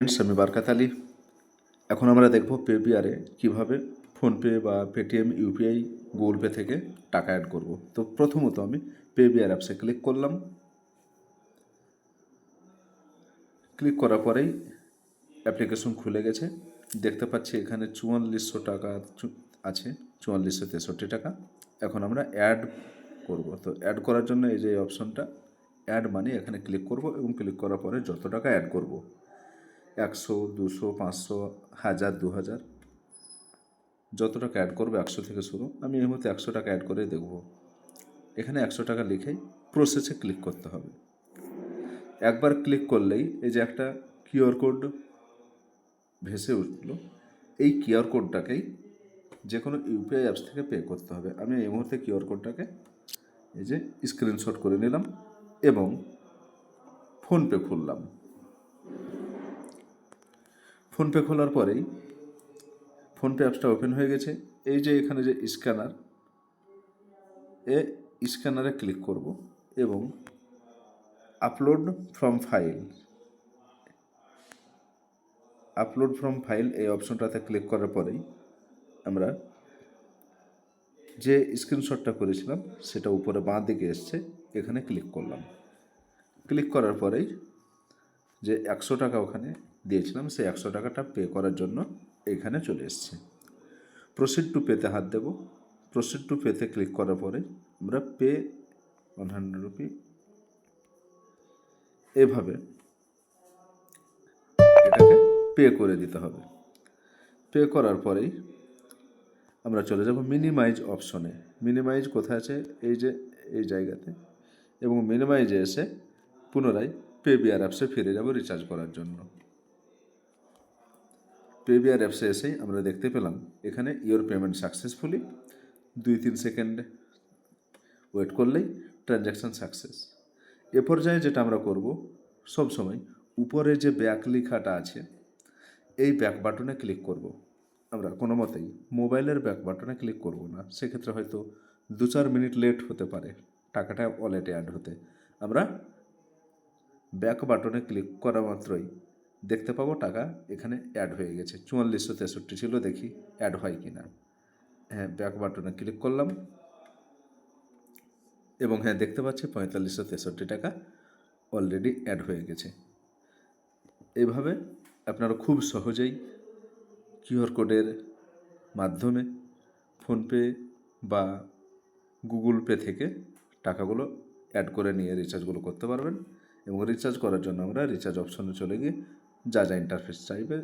Friends, আমি বারকাত আলী। এখন আমরা দেখব পেবিআরে কীভাবে ফোনপে বা পেটিএম, ইউপিআই, গুগল পে থেকে টাকা অ্যাড করব। তো প্রথমত আমি পেবিআর অ্যাপসে ক্লিক করলাম। ক্লিক করার পরেই অ্যাপ্লিকেশন খুলে গেছে। দেখতে পাচ্ছি এখানে 4400 টাকা আছে, 4463 টাকা। এখন আমরা অ্যাড করব। তো অ্যাড করার জন্য এই যে অপশনটা অ্যাড মানি, এখানে ক্লিক করব এবং ক্লিক করার পরে যত টাকা অ্যাড করব, 100, 200, 500, 1000, 2000, যত টাকা অ্যাড করবো 100 থেকে শুরু। আমি এই মুহূর্তে 100 টাকা অ্যাড করে দেখব। এখানে 100 টাকা লিখেই প্রসেসে ক্লিক করতে হবে। একবার ক্লিক করলেই এই যে একটা কিউআর কোড ভেসে উঠল, এই কিউআর কোডটাকেই যে কোনো ইউপিআই অ্যাপস থেকে পে করতে হবে। আমি এই মুহূর্তে কিউআর কোডটাকে এই যে স্ক্রিনশট করে নিলাম এবং ফোনপে খুললাম। ফোনপে খোলার পরেই ফোনপে অ্যাপসটা ওপেন হয়ে গেছে। এই যে এখানে যে স্ক্যানার, স্ক্যানারে ক্লিক করব এবং আপলোড ফ্রম ফাইল এই অপশনটাতে ক্লিক করার পরেই আমরা যে স্ক্রিনশটটা করেছিলাম সেটা উপরে বাঁ দিকে এসছে, এখানে ক্লিক করলাম। ক্লিক করার পরেই যে 100 টাকা ওখানে দিয়েছিলাম সেই 100 টাকাটা পে করার জন্য এখানে চলে এসছে। প্রসিড টু পেতে হাত দেব। প্রসিড টু পেতে ক্লিক করার পরে আমরা পে 100 রুপি এভাবে এটাকে পে করে দিতে হবে। পে করার পরেই আমরা চলে যাব মিনিমাইজ অপশনে। মিনিমাইজ কোথায় আছে? এই যে এই জায়গাতে। এবং মিনিমাইজে এসে পুনরায় পেবিআর অ্যাপসে ফিরে যাব রিচার্জ করার জন্য। পেবিআর অ্যাপসে এসেই আমরা দেখতে পেলাম এখানে your payment successfully. 2-3 second wait করলেই ট্রানজ্যাকশান সাকসেস। এ পর্যায়ে যেটা আমরা করব, সবসময় উপরে যে ব্যাক লেখাটা আছে এই ব্যাক বাটনে ক্লিক করব। আমরা কোনো মতেই মোবাইলের ব্যাক বাটনে ক্লিক করব না, সেক্ষেত্রে হয়তো 2-4 মিনিট লেট হতে পারে টাকাটা ওয়ালেটে অ্যাড হতে। আমরা ব্যাক বাটনে ক্লিক করা মাত্রই দেখতে পাবো টাকা এখানে অ্যাড হয়ে গেছে। 4463 ছিল, দেখি অ্যাড হয় কি না। হ্যাঁ, ব্যাক বাটনে ক্লিক করলাম এবং হ্যাঁ, দেখতে পাচ্ছি 4563 টাকা অলরেডি অ্যাড হয়ে গেছে। এইভাবে আপনারা খুব সহজেই কিউআর কোডের মাধ্যমে ফোনপে বা গুগল পে থেকে টাকাগুলো অ্যাড করে নিয়ে রিচার্জগুলো করতে পারবেন। এবং রিচার্জ করার জন্য আমরা রিচার্জ অপশনে চলে গিয়ে যা যা ইন্টারফেস চাইবে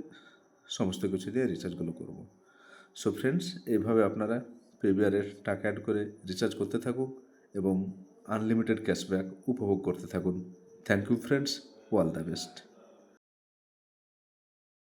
সমস্ত কিছু দিয়ে রিচার্জগুলো করব। সো ফ্রেন্ডস, এইভাবে আপনারা পেবিআরের টাকা অ্যাড করে রিচার্জ করতে থাকুন এবং আনলিমিটেড ক্যাশব্যাক উপভোগ করতে থাকুন। Thank you friends, all the best.